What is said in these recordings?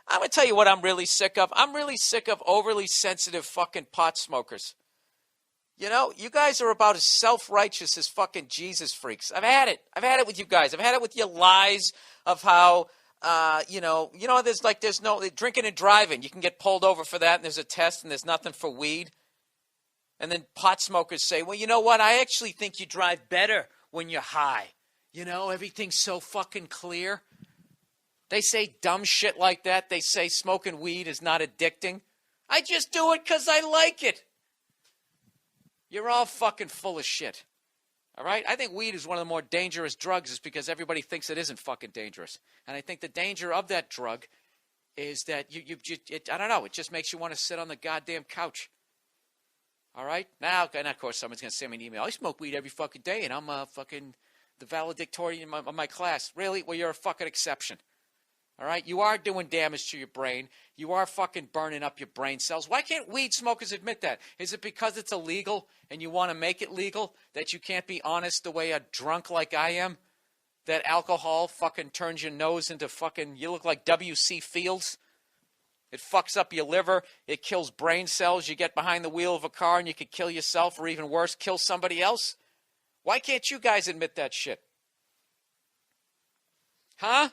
I'm going to tell you what I'm really sick of. I'm really sick of overly sensitive fucking pot smokers. You know, you guys are about as self-righteous as fucking Jesus freaks. I've had it. I've had it with you guys. I've had it with your lies of how, there's no drinking and driving. You can get pulled over for that, and there's a test, and there's nothing for weed. And then pot smokers say, well, you know what? I actually think you drive better when you're high. You know, everything's so fucking clear. They say dumb shit like that. They say smoking weed is not addicting. I just do it because I like it. You're all fucking full of shit. All right? I think weed is one of the more dangerous drugs is because everybody thinks it isn't fucking dangerous. And I think the danger of that drug is that I don't know, it just makes you want to sit on the goddamn couch. All right? Now, and of course, someone's going to send me an email. I smoke weed every fucking day, and I'm fucking the valedictorian of my class. Really? Well, you're a fucking exception. All right? You are doing damage to your brain. You are fucking burning up your brain cells. Why can't weed smokers admit that? Is it because it's illegal and you want to make it legal that you can't be honest the way a drunk like I am? That alcohol fucking turns your nose into fucking, you look like W.C. Fields. It fucks up your liver. It kills brain cells. You get behind the wheel of a car and you could kill yourself or even worse, kill somebody else. Why can't you guys admit that shit? Huh?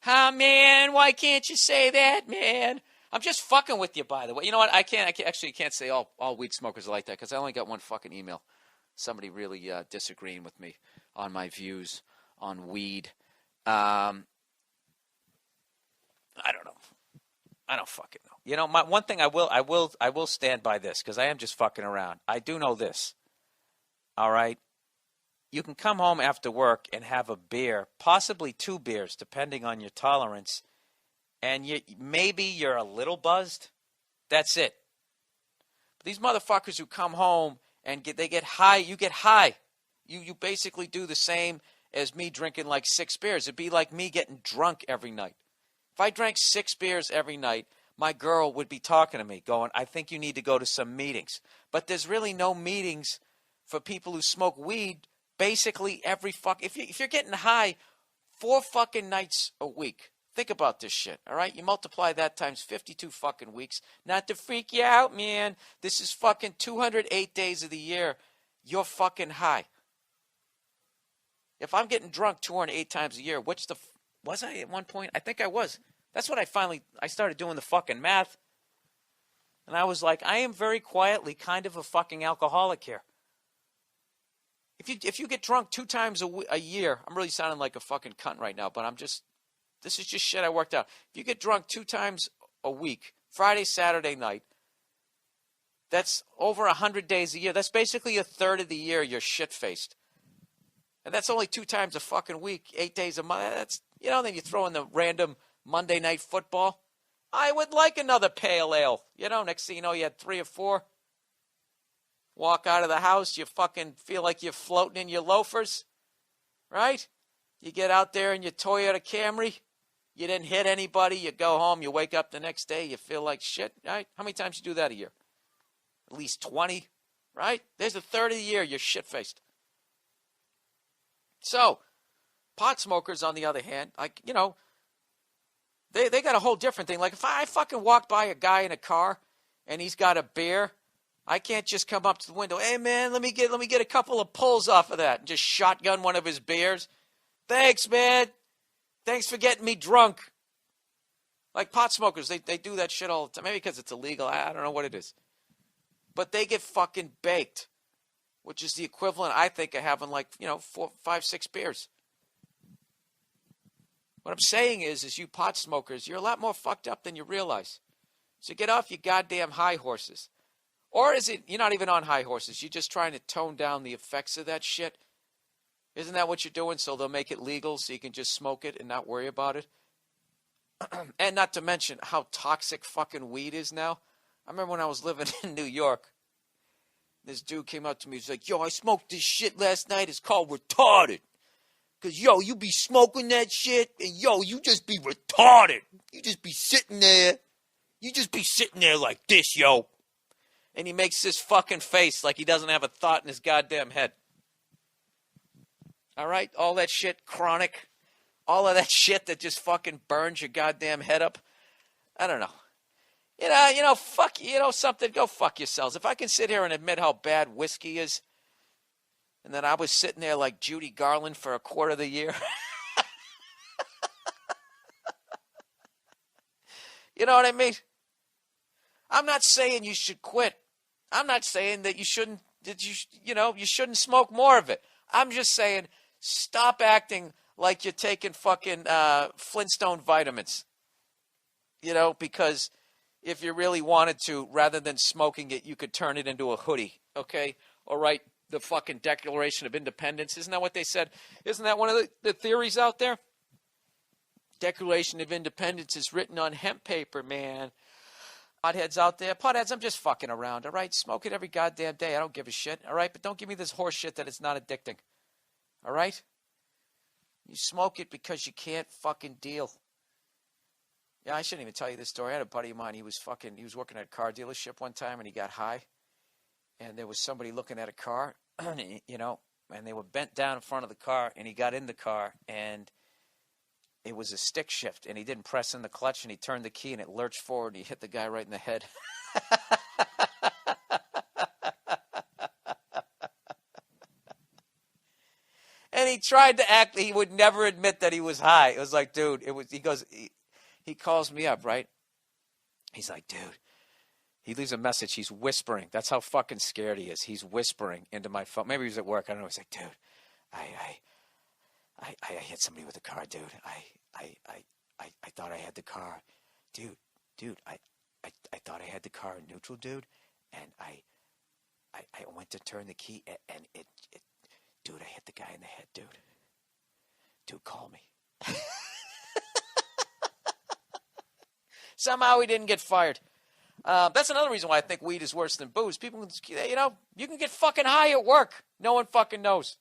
Huh, man? Why can't you say that, man? I'm just fucking with you, by the way. You know what? I can't say all weed smokers are like that because I only got one fucking email. Somebody really disagreeing with me on my views on weed. I don't know. I don't fucking know. You know, one thing I will stand by this because I am just fucking around. I do know this. All right? You can come home after work and have a beer, possibly 2 beers, depending on your tolerance, and maybe you're a little buzzed. That's it. But these motherfuckers who come home and they get high, you get high. You basically do the same as me drinking like 6 beers. It'd be like me getting drunk every night. If I drank 6 beers every night, my girl would be talking to me going, I think you need to go to some meetings. But there's really no meetings for people who smoke weed basically every if you're getting high 4 fucking nights a week. Think about this shit, all right? You multiply that times 52 fucking weeks. Not to freak you out, man. This is fucking 208 days of the year. You're fucking high. If I'm getting drunk 208 times a year, was I at one point? I think I was. That's what I started doing the fucking math. And I was like, I am very quietly kind of a fucking alcoholic here. If you get drunk 2 times a year, I'm really sounding like a fucking cunt right now, but this is just shit I worked out. If you get drunk 2 times a week, Friday, Saturday night, that's over 100 days a year. That's basically a third of the year you're shit-faced. And that's only 2 times a fucking week, 8 days a month. That's, then you throw in the random Monday night football. I would like another pale ale. Next thing you know, you had 3 or 4. Walk out of the house, you fucking feel like you're floating in your loafers, right? You get out there in your Toyota Camry, you didn't hit anybody, you go home, you wake up the next day, you feel like shit, right? How many times you do that a year? At least 20, right? There's a third of the year you're shit-faced. So, pot smokers, on the other hand, they got a whole different thing. Like, if I fucking walk by a guy in a car and he's got a beer, I can't just come up to the window, hey, man, let me get a couple of pulls off of that and just shotgun one of his beers. Thanks, man. Thanks for getting me drunk. Like pot smokers, they do that shit all the time. Maybe because it's illegal. I don't know what it is. But they get fucking baked, which is the equivalent, I think, of having 4, 5, 6 beers. What I'm saying is you pot smokers, you're a lot more fucked up than you realize. So get off your goddamn high horses. Or is it you're not even on high horses? You're just trying to tone down the effects of that shit? Isn't that what you're doing? So they'll make it legal so you can just smoke it and not worry about it? And not to mention how toxic fucking weed is now. I remember when I was living in New York, this dude came up to me. He's like, yo, I smoked this shit last night. It's called retarded. Because, yo, you be smoking that shit, and, yo, you just be retarded. You just be sitting there. You just be sitting there like this, yo. And he makes this fucking face like he doesn't have a thought in his goddamn head. All right? All that shit, chronic. All of that shit that just fucking burns your goddamn head up. I don't know. Fuck, something, go fuck yourselves. If I can sit here and admit how bad whiskey is, and then I was sitting there like Judy Garland for a quarter of the year. You know what I mean? I'm not saying you should quit. I'm not saying that you shouldn't, you shouldn't smoke more of it. I'm just saying stop acting like you're taking fucking Flintstone vitamins. Because if you really wanted to, rather than smoking it, you could turn it into a hoodie, okay? Or write the fucking Declaration of Independence. Isn't that what they said? Isn't that one of the theories out there? Declaration of Independence is written on hemp paper, man. Potheads out there. Potheads, I'm just fucking around, all right? Smoke it every goddamn day. I don't give a shit, all right? But don't give me this horse shit that it's not addicting, all right? You smoke it because you can't fucking deal. Yeah, I shouldn't even tell you this story. I had a buddy of mine. He was working at a car dealership one time, and he got high. And there was somebody looking at a car, and they were bent down in front of the car, and he got in the car, and it was a stick shift, and he didn't press in the clutch, and he turned the key, and it lurched forward, and he hit the guy right in the head. And he tried to act, he would never admit that he was high. It was like, dude, he calls me up, right? He's like, dude, he leaves a message. He's whispering. That's how fucking scared he is. He's whispering into my phone. Maybe he was at work. I don't know. He's like, dude, I hit somebody with a car, dude. I thought I had the car. Dude, I thought I had the car in neutral, dude. And I went to turn the key, and it dude, I hit the guy in the head, dude. Dude, call me. Somehow he didn't get fired. That's another reason why I think weed is worse than booze. People, you can get fucking high at work. No one fucking knows.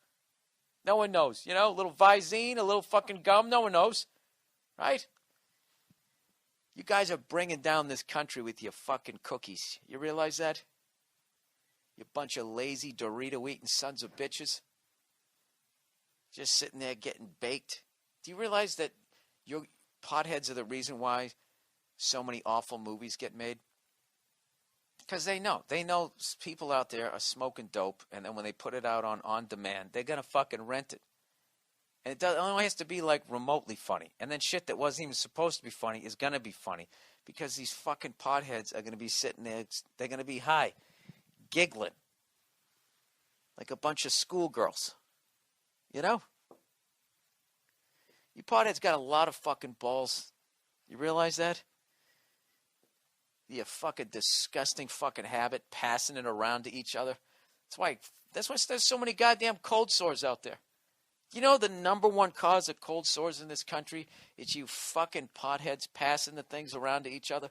No one knows. A little Visine, a little fucking gum. No one knows. Right? You guys are bringing down this country with your fucking cookies. You realize that? You bunch of lazy Dorito-eating sons of bitches. Just sitting there getting baked. Do you realize that your potheads are the reason why so many awful movies get made? Because they know people out there are smoking dope, and then when they put it out on demand, they're going to fucking rent it. And it only has to be like remotely funny. And then shit that wasn't even supposed to be funny is going to be funny because these fucking potheads are going to be sitting there, they're going to be high, giggling like a bunch of schoolgirls. You potheads got a lot of fucking balls. You realize that? You fucking disgusting fucking habit, passing it around to each other. That's why there's so many goddamn cold sores out there. The number one cause of cold sores in this country is you fucking potheads passing the things around to each other.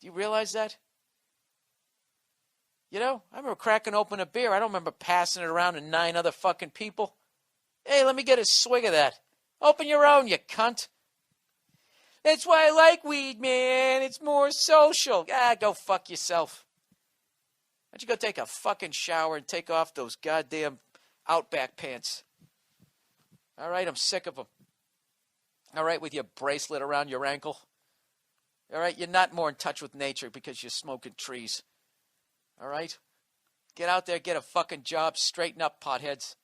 Do you realize that? I remember cracking open a beer. I don't remember passing it around to 9 other fucking people. Hey, let me get a swig of that. Open your own, you cunt. That's why I like weed, man. It's more social. Go fuck yourself. Why don't you go take a fucking shower and take off those goddamn Outback pants? All right, I'm sick of them. All right, with your bracelet around your ankle. All right, you're not more in touch with nature because you're smoking trees. All right? Get out there, get a fucking job, straighten up, potheads.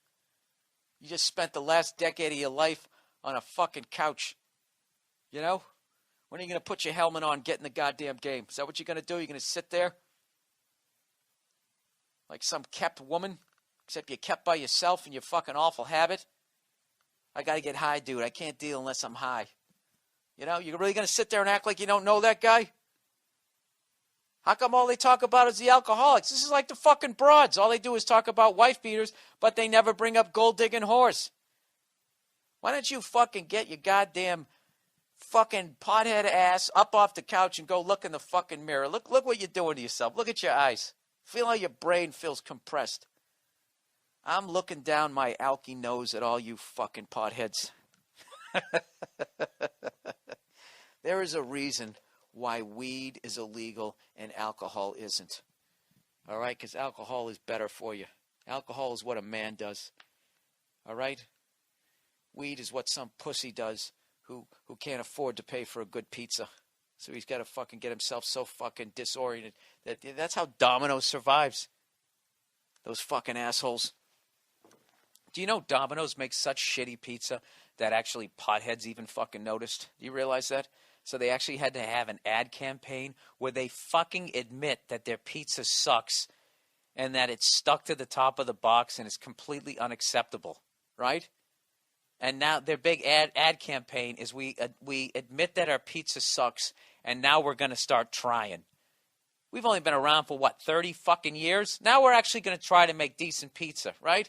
You just spent the last decade of your life on a fucking couch. When are you going to put your helmet on, get in the goddamn game? Is that what you're going to do? You're going to sit there like some kept woman, except you're kept by yourself in your fucking awful habit? I got to get high, dude. I can't deal unless I'm high. You're really going to sit there and act like you don't know that guy? How come all they talk about is the alcoholics? This is like the fucking broads. All they do is talk about wife beaters, but they never bring up gold-digging whores. Why don't you fucking get your goddamn fucking pothead ass up off the couch and go look in the fucking mirror? Look what you're doing to yourself. Look at your eyes. Feel how your brain feels compressed. I'm looking down my alky nose at all you fucking potheads. There is a reason why weed is illegal and alcohol isn't. All right? Because alcohol is better for you. Alcohol is what a man does. All right? Weed is what some pussy does who can't afford to pay for a good pizza. So he's got to fucking get himself so fucking disoriented. That's how Domino's survives. Those fucking assholes. Do you know Domino's makes such shitty pizza that actually potheads even fucking noticed? Do you realize that? So they actually had to have an ad campaign where they fucking admit that their pizza sucks and that it's stuck to the top of the box and is completely unacceptable, right? And now their big ad campaign is we admit that our pizza sucks, and now we're going to start trying. We've only been around for, 30 fucking years? Now we're actually going to try to make decent pizza, right?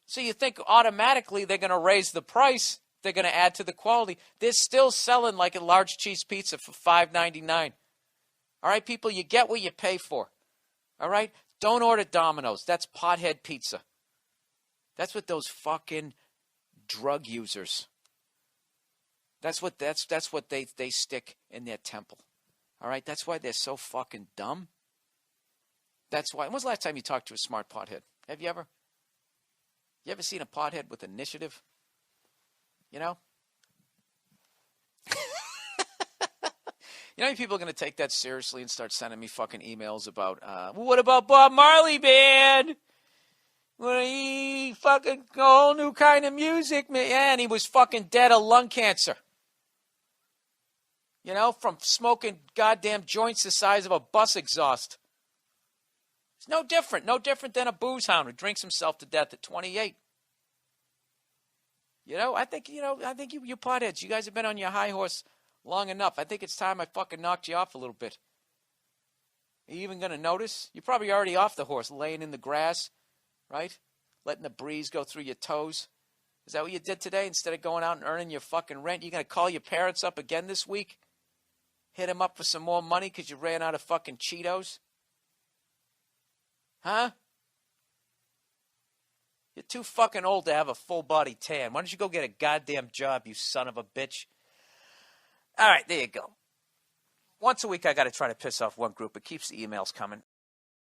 So you think automatically they're going to raise the price, they're going to add to the quality. They're still selling like a large cheese pizza for $5.99. All right, people, you get what you pay for. All right? Don't order Domino's. That's pothead pizza. That's what those fucking drug users. That's what they stick in their temple. All right? That's why they're so fucking dumb. That's why. When was the last time you talked to a smart pothead? Have you ever? You ever seen a pothead with initiative? You know? You know how many people are going to take that seriously and start sending me fucking emails about, what about Bob Marley band? Well, he fucking a whole new kind of music, man. Yeah, and he was fucking dead of lung cancer. You know, from smoking goddamn joints the size of a bus exhaust. It's no different than a booze hound who drinks himself to death at 28. You know, I think you potheads, you guys have been on your high horse long enough. I think it's time I fucking knocked you off a little bit. Are you even going to notice? You're probably already off the horse, laying in the grass, right? Letting the breeze go through your toes. Is that what you did today? Instead of going out and earning your fucking rent, you're going to call your parents up again this week? Hit them up for some more money because you ran out of fucking Cheetos? Huh? You're too fucking old to have a full body tan. Why don't you go get a goddamn job, you son of a bitch? All right, there you go. Once a week, I got to try to piss off one group. It keeps the emails coming.